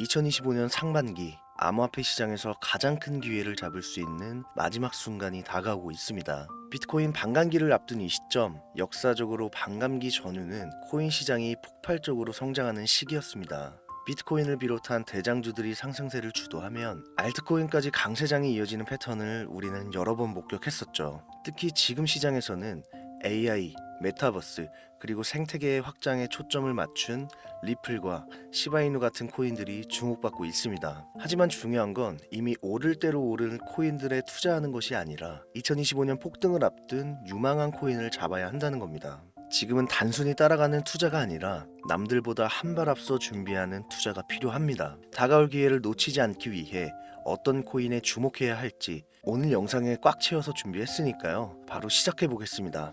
2025년 상반기 암호화폐 시장에서 가장 큰 기회를 잡을 수 있는 마지막 순간이 다가오고 있습니다. 비트코인 반감기를 앞둔 이 시점, 역사적으로 반감기 전후는 코인 시장이 폭발적으로 성장하는 시기였습니다. 비트코인을 비롯한 대장주들이 상승세를 주도하면 알트코인까지 강세장이 이어지는 패턴을 우리는 여러 번 목격했었죠. 특히 지금 시장에서는 AI, 메타버스, 그리고 생태계의 확장에 초점을 맞춘 리플과 시바이누 같은 코인들이 주목받고 있습니다. 하지만 중요한 건 이미 오를 대로 오른 코인들에 투자하는 것이 아니라 2025년 폭등을 앞둔 유망한 코인을 잡아야 한다는 겁니다. 지금은 단순히 따라가는 투자가 아니라 남들보다 한 발 앞서 준비하는 투자가 필요합니다. 다가올 기회를 놓치지 않기 위해 어떤 코인에 주목해야 할지 오늘 영상에 꽉 채워서 준비했으니까요. 바로 시작해 보겠습니다.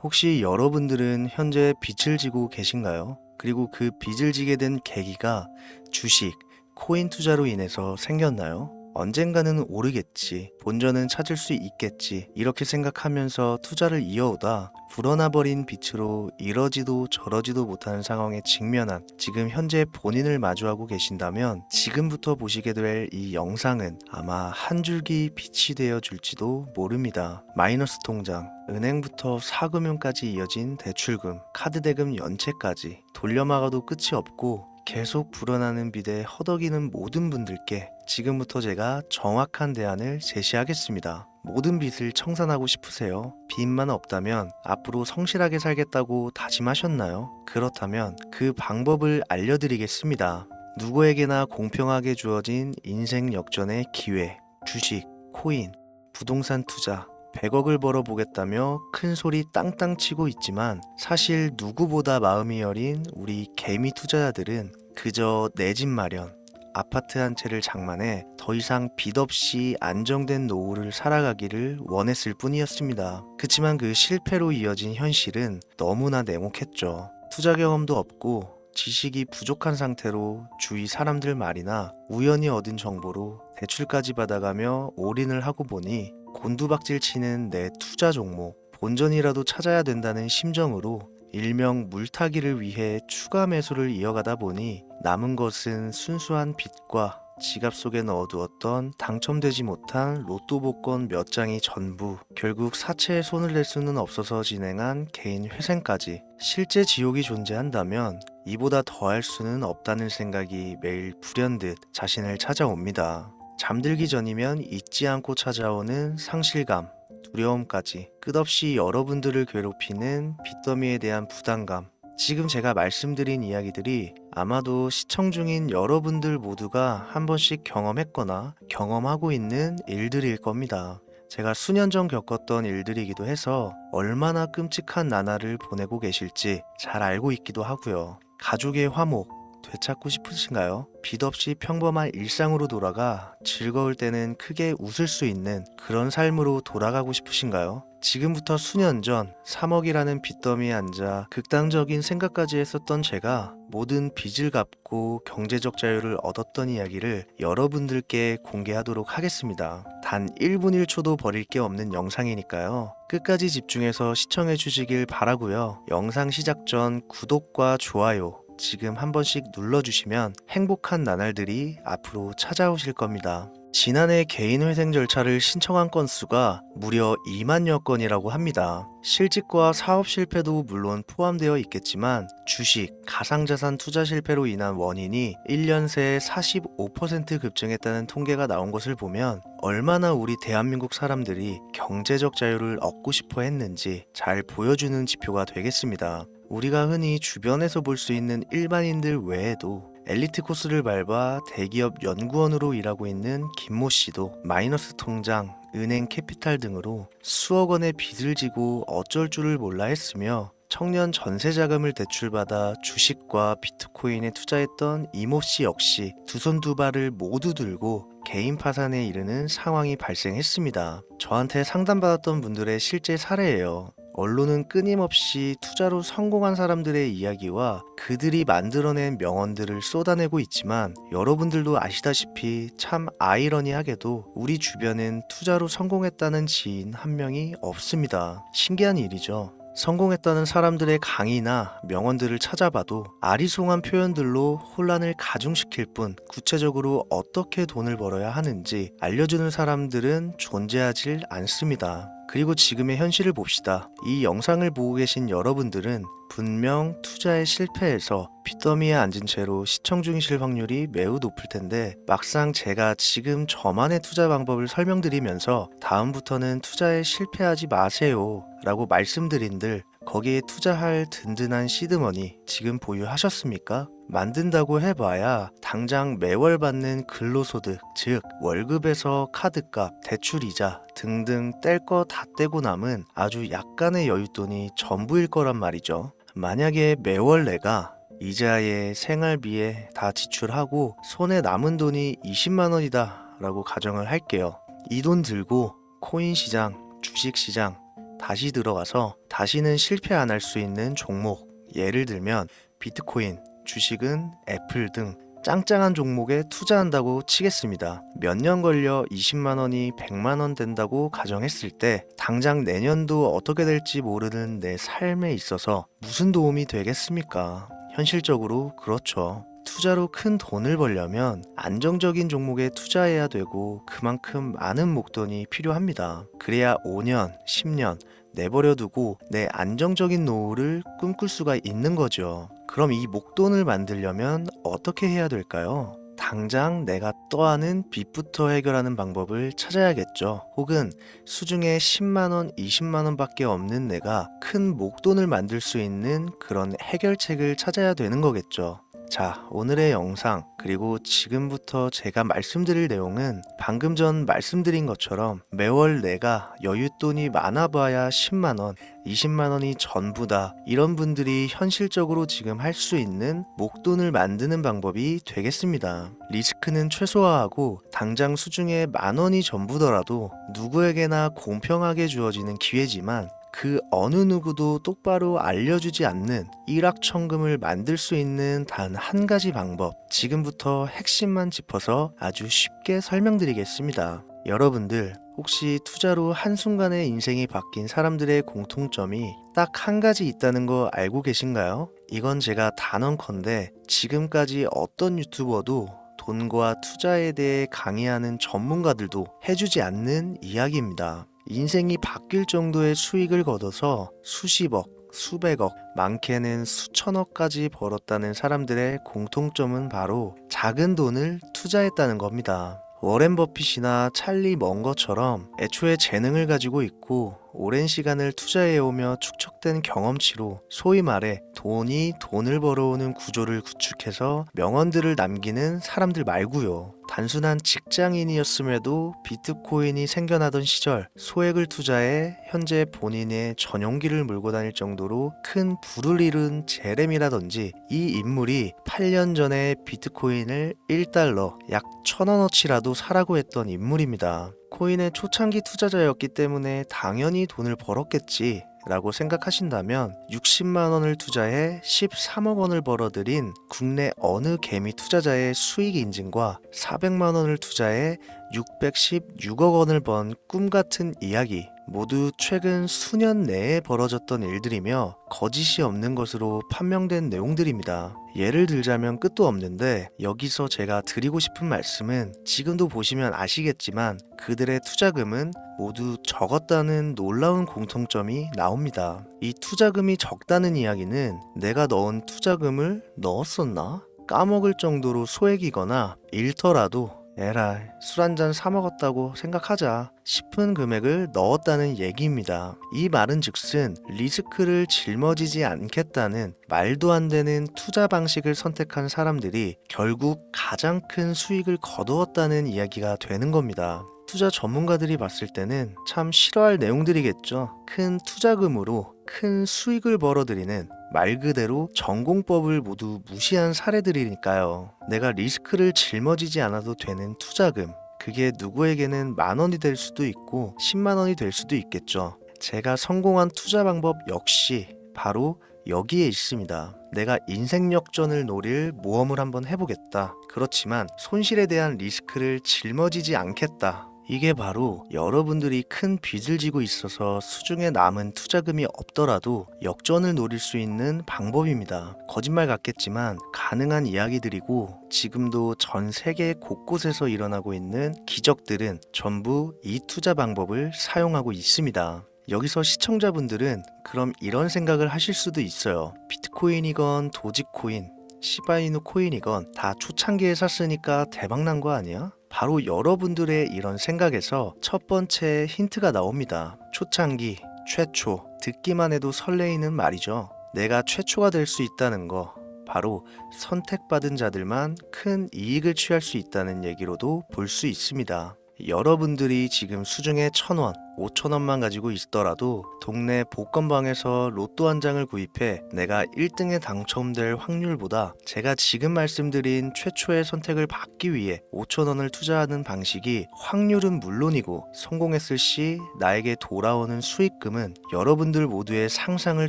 혹시 여러분들은 현재 빚을 지고 계신가요? 그리고 그 빚을 지게 된 계기가 주식, 코인 투자로 인해서 생겼나요? 언젠가는 오르겠지, 본전은 찾을 수 있겠지, 이렇게 생각하면서 투자를 이어오다 불어나버린 빚으로 이러지도 저러지도 못하는 상황에 직면한 지금 현재 본인을 마주하고 계신다면 지금부터 보시게 될 이 영상은 아마 한 줄기 빛이 되어 줄지도 모릅니다. 마이너스 통장, 은행부터 사금융까지 이어진 대출금, 카드 대금 연체까지 돌려막아도 끝이 없고 계속 불어나는 빚에 허덕이는 모든 분들께 지금부터 제가 정확한 대안을 제시하겠습니다. 모든 빚을 청산하고 싶으세요? 빚만 없다면 앞으로 성실하게 살겠다고 다짐하셨나요? 그렇다면 그 방법을 알려드리겠습니다. 누구에게나 공평하게 주어진 인생 역전의 기회, 주식, 코인, 부동산 투자, 100억을 벌어보겠다며 큰 소리 땅땅 치고 있지만 사실 누구보다 마음이 여린 우리 개미 투자자들은 그저 내 집 마련, 아파트 한 채를 장만해 더 이상 빚 없이 안정된 노후를 살아가기를 원했을 뿐이었습니다. 그치만 그 실패로 이어진 현실은 너무나 냉혹했죠. 투자 경험도 없고 지식이 부족한 상태로 주위 사람들 말이나 우연히 얻은 정보로 대출까지 받아가며 올인을 하고 보니 곤두박질 치는 내 투자 종목, 본전이라도 찾아야 된다는 심정으로 일명 물타기를 위해 추가 매수를 이어가다 보니 남은 것은 순수한 빚과 지갑 속에 넣어두었던 당첨되지 못한 로또 복권 몇 장이 전부, 결국 사채에 손을 댈 수는 없어서 진행한 개인 회생까지. 실제 지옥이 존재한다면 이보다 더할 수는 없다는 생각이 매일 불현듯 자신을 찾아옵니다. 잠들기 전이면 잊지 않고 찾아오는 상실감, 두려움까지 끝없이 여러분들을 괴롭히는 빚더미에 대한 부담감. 지금 제가 말씀드린 이야기들이 아마도 시청 중인 여러분들 모두가 한 번씩 경험했거나 경험하고 있는 일들일 겁니다. 제가 수년 전 겪었던 일들이기도 해서 얼마나 끔찍한 나날을 보내고 계실지 잘 알고 있기도 하고요. 가족의 화목 되찾고 싶으신가요? 빚 없이 평범한 일상으로 돌아가 즐거울 때는 크게 웃을 수 있는 그런 삶으로 돌아가고 싶으신가요? 지금부터 수년 전 3억이라는 빚더미에 앉아 극단적인 생각까지 했었던 제가 모든 빚을 갚고 경제적 자유를 얻었던 이야기를 여러분들께 공개하도록 하겠습니다. 단 1분 1초도 버릴 게 없는 영상이니까요. 끝까지 집중해서 시청해 주시길 바라고요. 영상 시작 전 구독과 좋아요 지금 한 번씩 눌러주시면 행복한 나날들이 앞으로 찾아오실 겁니다. 지난해 개인 회생 절차를 신청한 건수가 무려 2만여 건이라고 합니다. 실직과 사업 실패도 물론 포함되어 있겠지만 주식, 가상자산 투자 실패로 인한 원인이 1년 새에 45% 급증했다는 통계가 나온 것을 보면 얼마나 우리 대한민국 사람들이 경제적 자유를 얻고 싶어 했는지 잘 보여주는 지표가 되겠습니다. 우리가 흔히 주변에서 볼 수 있는 일반인들 외에도 엘리트 코스를 밟아 대기업 연구원으로 일하고 있는 김모 씨도 마이너스 통장, 은행 캐피탈 등으로 수억 원의 빚을 지고 어쩔 줄을 몰라 했으며 청년 전세 자금을 대출받아 주식과 비트코인에 투자했던 이모 씨 역시 두 손 두 발을 모두 들고 개인 파산에 이르는 상황이 발생했습니다. 저한테 상담받았던 분들의 실제 사례예요. 언론은 끊임없이 투자로 성공한 사람들의 이야기와 그들이 만들어낸 명언들을 쏟아내고 있지만 여러분들도 아시다시피 참 아이러니하게도 우리 주변엔 투자로 성공했다는 지인 한 명이 없습니다. 신기한 일이죠. 성공했다는 사람들의 강의나 명언들을 찾아봐도 아리송한 표현들로 혼란을 가중시킬 뿐 구체적으로 어떻게 돈을 벌어야 하는지 알려주는 사람들은 존재하질 않습니다. 그리고 지금의 현실을 봅시다. 이 영상을 보고 계신 여러분들은 분명 투자에 실패해서 빚더미에 앉은 채로 시청 중이실 확률이 매우 높을 텐데 막상 제가 지금 저만의 투자 방법을 설명드리면서 다음부터는 투자에 실패하지 마세요 라고 말씀드린들 거기에 투자할 든든한 시드머니 지금 보유하셨습니까? 만든다고 해봐야 당장 매월 받는 근로소득, 즉 월급에서 카드값, 대출이자 등등 뗄 거 다 떼고 남은 아주 약간의 여윳돈이 전부일 거란 말이죠. 만약에 매월 내가 이자에 생활비에 다 지출하고 손에 남은 돈이 20만 원이다 라고 가정을 할게요. 이 돈 들고 코인 시장, 주식 시장 다시 들어가서 다시는 실패 안 할 수 있는 종목, 예를 들면 비트코인, 주식은 애플 등 짱짱한 종목에 투자한다고 치겠습니다. 몇 년 걸려 20만 원이 100만 원 된다고 가정했을 때 당장 내년도 어떻게 될지 모르는 내 삶에 있어서 무슨 도움이 되겠습니까? 현실적으로 그렇죠. 투자로 큰 돈을 벌려면 안정적인 종목에 투자해야 되고 그만큼 많은 목돈이 필요합니다. 그래야 5년, 10년 내버려 두고 내 안정적인 노후를 꿈꿀 수가 있는 거죠. 그럼 이 목돈을 만들려면 어떻게 해야 될까요? 당장 내가 떠안은 빚부터 해결하는 방법을 찾아야겠죠. 혹은 수중에 10만원, 20만원 밖에 없는 내가 큰 목돈을 만들 수 있는 그런 해결책을 찾아야 되는 거겠죠. 자, 오늘의 영상 그리고 지금부터 제가 말씀드릴 내용은 방금 전 말씀드린 것처럼 매월 내가 여윳돈이 많아봐야 10만원, 20만원이 전부다 이런 분들이 현실적으로 지금 할 수 있는 목돈을 만드는 방법이 되겠습니다. 리스크는 최소화하고 당장 수중에 만원이 전부더라도 누구에게나 공평하게 주어지는 기회지만 그 어느 누구도 똑바로 알려주지 않는 일확천금을 만들 수 있는 단 한 가지 방법, 지금부터 핵심만 짚어서 아주 쉽게 설명드리겠습니다. 여러분들 혹시 투자로 한순간에 인생이 바뀐 사람들의 공통점이 딱 한 가지 있다는 거 알고 계신가요? 이건 제가 단언컨대 지금까지 어떤 유튜버도 돈과 투자에 대해 강의하는 전문가들도 해주지 않는 이야기입니다. 인생이 바뀔 정도의 수익을 거둬서 수십억, 수백억, 많게는 수천억까지 벌었다는 사람들의 공통점은 바로 작은 돈을 투자했다는 겁니다. 워렌 버핏이나 찰리 먼거처럼 애초에 재능을 가지고 있고 오랜 시간을 투자해오며 축적된 경험치로 소위 말해 돈이 돈을 벌어오는 구조를 구축해서 명언들을 남기는 사람들 말고요. 단순한 직장인이었음에도 비트코인이 생겨나던 시절 소액을 투자해 현재 본인의 전용기를 몰고 다닐 정도로 큰 부를 이룬 제렘이라든지 이 인물이 8년 전에 비트코인을 1달러 약 1,000원어치라도 사라고 했던 인물입니다. 코인의 초창기 투자자였기 때문에 당연히 돈을 벌었겠지 라고 생각하신다면 60만 원을 투자해 13억 원을 벌어들인 국내 어느 개미 투자자의 수익 인증과 400만 원을 투자해 616억 원을 번 꿈같은 이야기 모두 최근 수년 내에 벌어졌던 일들이며 거짓이 없는 것으로 판명된 내용들입니다. 예를 들자면 끝도 없는데 여기서 제가 드리고 싶은 말씀은 지금도 보시면 아시겠지만 그들의 투자금은 모두 적었다는 놀라운 공통점이 나옵니다. 이 투자금이 적다는 이야기는 내가 넣은 투자금을 넣었었나? 까먹을 정도로 소액이거나 잃더라도 에라이 술 한잔 사 먹었다고 생각하자 싶은 금액을 넣었다는 얘기입니다. 이 말은 즉슨 리스크를 짊어지지 않겠다는 말도 안 되는 투자 방식을 선택한 사람들이 결국 가장 큰 수익을 거두었다는 이야기가 되는 겁니다. 투자 전문가들이 봤을 때는 참 싫어할 내용들이겠죠. 큰 투자금으로 큰 수익을 벌어들이는 말 그대로 전공법을 모두 무시한 사례들이니까요. 내가 리스크를 짊어지지 않아도 되는 투자금, 그게 누구에게는 만 원이 될 수도 있고 10만 원이 될 수도 있겠죠. 제가 성공한 투자 방법 역시 바로 여기에 있습니다. 내가 인생 역전을 노릴 모험을 한번 해보겠다. 그렇지만 손실에 대한 리스크를 짊어지지 않겠다. 이게 바로 여러분들이 큰 빚을 지고 있어서 수중에 남은 투자금이 없더라도 역전을 노릴 수 있는 방법입니다. 거짓말 같겠지만 가능한 이야기들이고 지금도 전 세계 곳곳에서 일어나고 있는 기적들은 전부 이 투자 방법을 사용하고 있습니다. 여기서 시청자분들은 그럼 이런 생각을 하실 수도 있어요. 비트코인이건 도지코인, 시바이누 코인이건 다 초창기에 샀으니까 대박난 거 아니야? 바로 여러분들의 이런 생각에서 첫 번째 힌트가 나옵니다. 초창기, 최초, 듣기만 해도 설레이는 말이죠. 내가 최초가 될 수 있다는 거, 바로 선택받은 자들만 큰 이익을 취할 수 있다는 얘기로도 볼 수 있습니다. 여러분들이 지금 수중에 1,000원, 5,000원만 가지고 있더라도 동네 복권방에서 로또 한 장을 구입해 내가 1등에 당첨될 확률보다 제가 지금 말씀드린 최초의 선택을 받기 위해 5,000원을 투자하는 방식이 확률은 물론이고 성공했을 시 나에게 돌아오는 수익금은 여러분들 모두의 상상을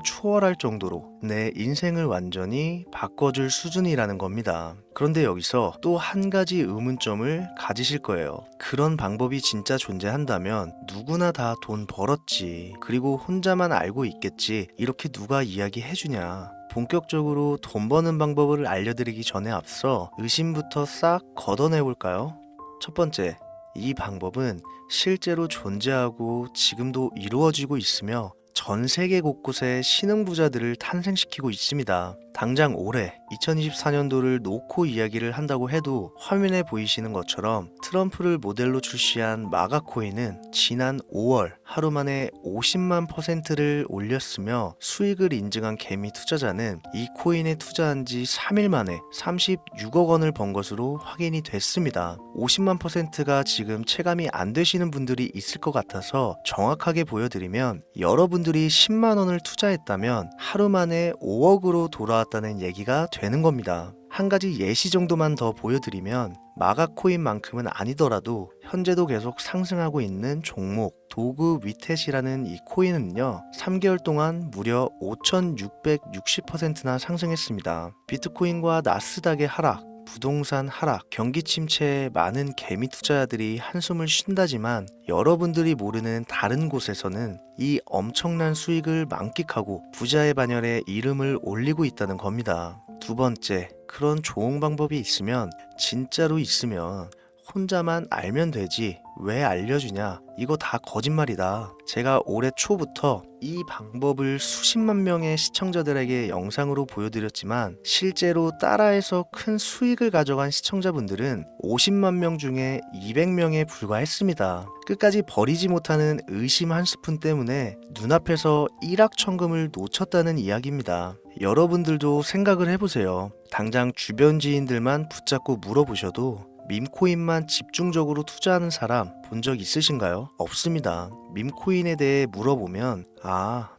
초월할 정도로 내 인생을 완전히 바꿔줄 수준이라는 겁니다. 그런데 여기서 또 한 가지 의문점을 가지실 거예요. 그런 방법이 진짜 존재한다면 누구나 다 돈 벌었지. 그리고 혼자만 알고 있겠지. 이렇게 누가 이야기해주냐. 본격적으로 돈 버는 방법을 알려드리기 전에 앞서 의심부터 싹 걷어내볼까요? 첫 번째, 이 방법은 실제로 존재하고 지금도 이루어지고 있으며 전 세계 곳곳에 신흥부자들을 탄생시키고 있습니다. 당장 올해 2024년도를 놓고 이야기를 한다고 해도 화면에 보이시는 것처럼 트럼프를 모델로 출시한 마가코인은 지난 5월 하루 만에 50만 %를 올렸으며 수익을 인증한 개미 투자자는 이 코인에 투자한 지 3일 만에 36억 원을 번 것으로 확인이 됐습니다. 50만 %가 지금 체감이 안 되시는 분들이 있을 것 같아서 정확하게 보여드리면 여러분들이 10만 원을 투자했다면 하루 만에 5억으로 돌아왔다는 얘기가 되는 겁니다. 한 가지 예시 정도만 더 보여드리면 마가코인만큼은 아니더라도 현재도 계속 상승하고 있는 종목 도구 위텟이라는 이 코인은요 3개월 동안 무려 5,660%나 상승했습니다. 비트코인과 나스닥의 하락, 부동산 하락, 경기 침체에 많은 개미 투자자들이 한숨을 쉰다지만 여러분들이 모르는 다른 곳에서는 이 엄청난 수익을 만끽하고 부자의 반열에 이름을 올리고 있다는 겁니다. 두 번째, 그런 좋은 방법이 있으면 진짜로 있으면 혼자만 알면 되지 왜 알려주냐? 이거 다 거짓말이다. 제가 올해 초부터 이 방법을 수십만 명의 시청자들에게 영상으로 보여드렸지만 실제로 따라해서 큰 수익을 가져간 시청자분들은 50만 명 중에 200명에 불과했습니다. 끝까지 버리지 못하는 의심 한 스푼 때문에 눈앞에서 일확천금을 놓쳤다는 이야기입니다. 여러분들도 생각을 해보세요. 당장 주변 지인들만 붙잡고 물어보셔도 밈코인만 집중적으로 투자하는 사람 본 적 있으신가요? 없습니다. 밈코인에 대해 물어보면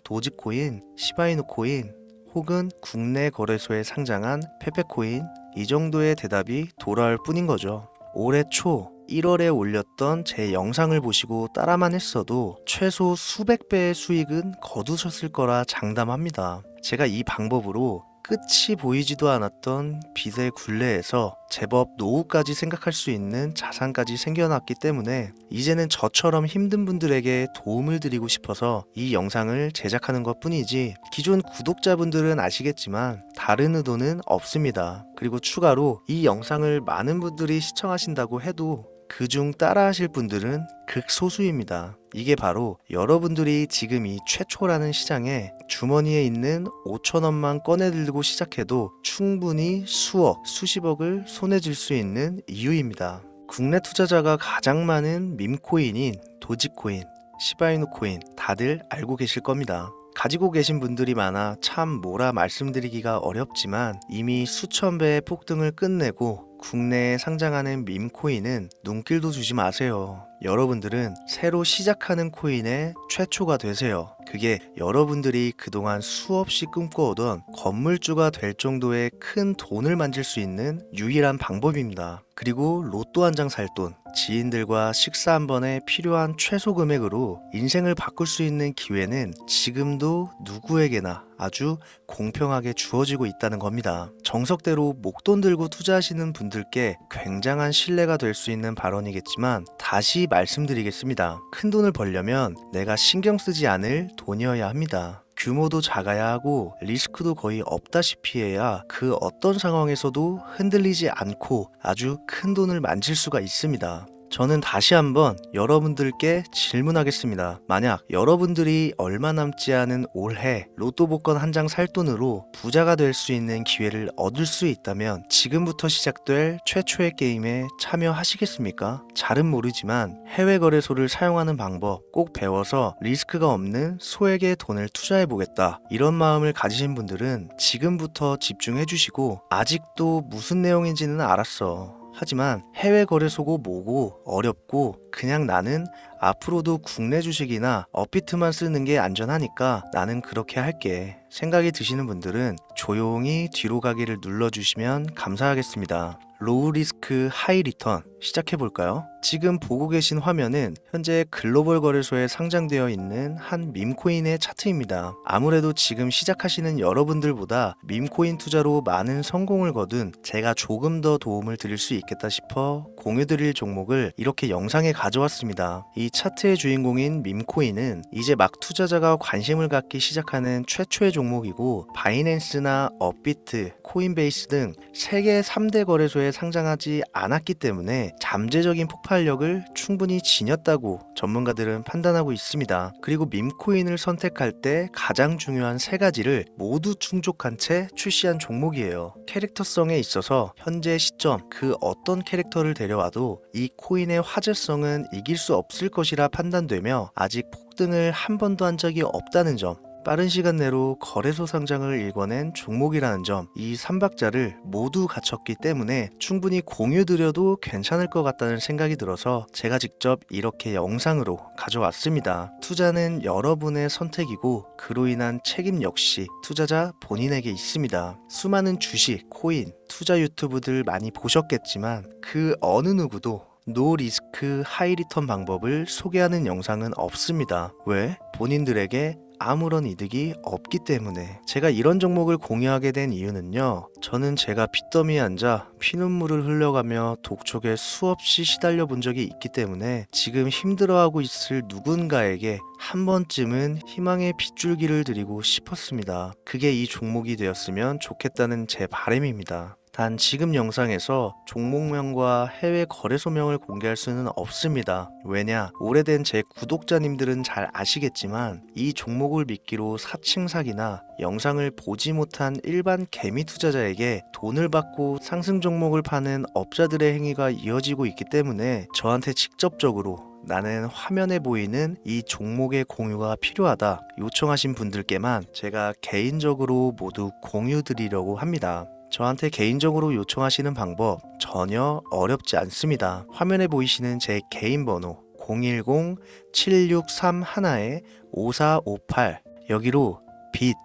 도지코인, 시바이누 코인 혹은 국내 거래소에 상장한 페페코인 이 정도의 대답이 돌아올 뿐인 거죠. 올해 초 1월에 올렸던 제 영상을 보시고 따라만 했어도 최소 수백 배의 수익은 거두셨을 거라 장담합니다. 제가 이 방법으로 끝이 보이지도 않았던 빚의 굴레에서 제법 노후까지 생각할 수 있는 자산까지 생겨났기 때문에 이제는 저처럼 힘든 분들에게 도움을 드리고 싶어서 이 영상을 제작하는 것 뿐이지 기존 구독자분들은 아시겠지만 다른 의도는 없습니다. 그리고 추가로 이 영상을 많은 분들이 시청하신다고 해도 그중 따라하실 분들은 극소수입니다. 이게 바로 여러분들이 지금 이 최초라는 시장에 주머니에 있는 5,000원만 꺼내들고 시작해도 충분히 수억, 수십억을 손에 쥘 수 있는 이유입니다. 국내 투자자가 가장 많은 밈코인인 도지코인, 시바이누 코인 다들 알고 계실 겁니다. 가지고 계신 분들이 많아 참 뭐라 말씀드리기가 어렵지만 이미 수천 배의 폭등을 끝내고 국내에 상장하는 밈코인은 눈길도 주지 마세요. 여러분들은 새로 시작하는 코인의 최초가 되세요. 그게 여러분들이 그동안 수없이 꿈꿔오던 건물주가 될 정도의 큰 돈을 만질 수 있는 유일한 방법입니다. 그리고 로또 한 장 살 돈, 지인들과 식사 한 번에 필요한 최소 금액으로 인생을 바꿀 수 있는 기회는 지금도 누구에게나 아주 공평하게 주어지고 있다는 겁니다. 정석대로 목돈 들고 투자하시는 분들께 굉장한 신뢰가 될 수 있는 발언이겠지만 다시 말씀드리겠습니다. 큰 돈을 벌려면 내가 신경 쓰지 않을 돈이어야 합니다. 규모도 작아야 하고 리스크도 거의 없다시피 해야 그 어떤 상황에서도 흔들리지 않고 아주 큰 돈을 만질 수가 있습니다. 저는 다시 한번 여러분들께 질문하겠습니다. 만약 여러분들이 얼마 남지 않은 올해 로또 복권 한 장 살 돈으로 부자가 될 수 있는 기회를 얻을 수 있다면 지금부터 시작될 최초의 게임에 참여하시겠습니까? 잘은 모르지만 해외 거래소를 사용하는 방법 꼭 배워서 리스크가 없는 소액의 돈을 투자해 보겠다. 이런 마음을 가지신 분들은 지금부터 집중해 주시고 아직도 무슨 내용인지는 알았어. 하지만 해외 거래소고 뭐고 어렵고 그냥 나는 앞으로도 국내 주식이나 업비트만 쓰는 게 안전하니까 나는 그렇게 할게 생각이 드시는 분들은 조용히 뒤로 가기를 눌러주시면 감사하겠습니다. 로우 리스크 하이 리턴 시작해볼까요? 지금 보고 계신 화면은 현재 글로벌 거래소에 상장되어 있는 한 밈코인의 차트입니다. 아무래도 지금 시작하시는 여러분들보다 밈코인 투자로 많은 성공을 거둔 제가 조금 더 도움을 드릴 수 있겠다 싶어 공유드릴 종목을 이렇게 영상에 가져왔습니다. 이 차트의 주인공인 밈코인은 이제 막 투자자가 관심을 갖기 시작하는 최초의 종목이고 바이낸스나 업비트, 코인베이스 등 세계 3대 거래소에 상장하지 않았기 때문에 잠재적인 폭발력을 충분히 지녔다고 전문가들은 판단하고 있습니다. 그리고 밈코인을 선택할 때 가장 중요한 세 가지를 모두 충족한 채 출시한 종목이에요. 캐릭터성에 있어서 현재 시점 그 어떤 캐릭터를 데려와도 이 코인의 화제성은 이길 수 없을 것이라 판단되며 아직 폭등을 한 번도 한 적이 없다는 점, 빠른 시간 내로 거래소 상장을 일궈낸 종목이라는 점, 이 3박자를 모두 갖췄기 때문에 충분히 공유드려도 괜찮을 것 같다는 생각이 들어서 제가 직접 이렇게 영상으로 가져왔습니다. 투자는 여러분의 선택이고 그로 인한 책임 역시 투자자 본인에게 있습니다. 수많은 주식, 코인, 투자 유튜브들 많이 보셨겠지만 그 어느 누구도 노 리스크 하이 리턴 방법을 소개하는 영상은 없습니다. 왜? 본인들에게 아무런 이득이 없기 때문에. 제가 이런 종목을 공유하게 된 이유는요, 저는 제가 빚더미에 앉아 피눈물을 흘려가며 독촉에 수없이 시달려 본 적이 있기 때문에 지금 힘들어하고 있을 누군가에게 한 번쯤은 희망의 빗줄기를 드리고 싶었습니다. 그게 이 종목이 되었으면 좋겠다는 제 바람입니다. 단 지금 영상에서 종목명과 해외 거래소명을 공개할 수는 없습니다. 왜냐? 오래된 제 구독자님들은 잘 아시겠지만 이 종목을 미끼로 사칭 사기나 영상을 보지 못한 일반 개미 투자자에게 돈을 받고 상승 종목을 파는 업자들의 행위가 이어지고 있기 때문에 저한테 직접적으로 나는 화면에 보이는 이 종목의 공유가 필요하다 요청하신 분들께만 제가 개인적으로 모두 공유 드리려고 합니다. 저한테 개인적으로 요청하시는 방법 전혀 어렵지 않습니다. 화면에 보이시는 제 개인 번호 010-7631-5458 여기로 빚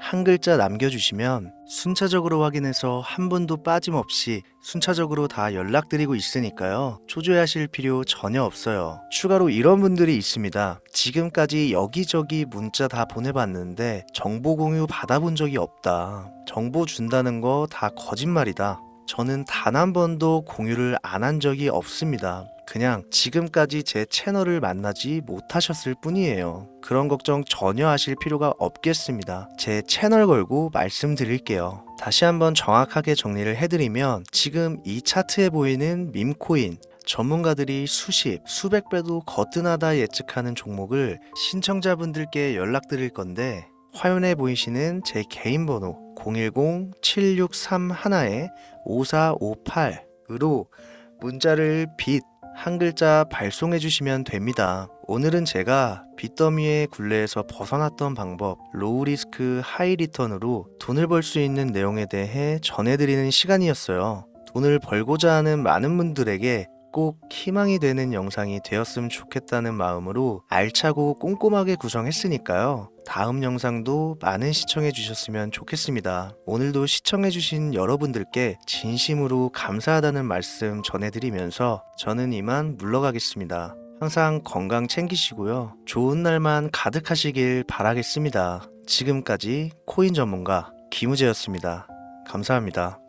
한 글자 남겨주시면 순차적으로 확인해서 한 분도 빠짐없이 순차적으로 다 연락드리고 있으니까요. 초조해하실 필요 전혀 없어요. 추가로 이런 분들이 있습니다. 지금까지 여기저기 문자 다 보내봤는데 정보 공유 받아본 적이 없다. 정보 준다는 거 다 거짓말이다. 저는 단 한 번도 공유를 안 한 적이 없습니다. 그냥 지금까지 제 채널을 만나지 못하셨을 뿐이에요. 그런 걱정 전혀 하실 필요가 없겠습니다. 제 채널 걸고 말씀드릴게요. 다시 한번 정확하게 정리를 해드리면 지금 이 차트에 보이는 밈코인 전문가들이 수십, 수백 배도 거뜬하다 예측하는 종목을 신청자분들께 연락드릴 건데 화면에 보이시는 제 개인 번호 010-7631-5458으로 문자를 빚 한 글자 발송해 주시면 됩니다. 오늘은 제가 빚더미의 굴레에서 벗어났던 방법, 로우 리스크 하이 리턴으로 돈을 벌 수 있는 내용에 대해 전해드리는 시간이었어요. 돈을 벌고자 하는 많은 분들에게 꼭 희망이 되는 영상이 되었으면 좋겠다는 마음으로 알차고 꼼꼼하게 구성했으니까요. 다음 영상도 많은 시청해 주셨으면 좋겠습니다. 오늘도 시청해 주신 여러분들께 진심으로 감사하다는 말씀 전해드리면서 저는 이만 물러가겠습니다. 항상 건강 챙기시고요. 좋은 날만 가득하시길 바라겠습니다. 지금까지 코인 전문가 김우재였습니다. 감사합니다.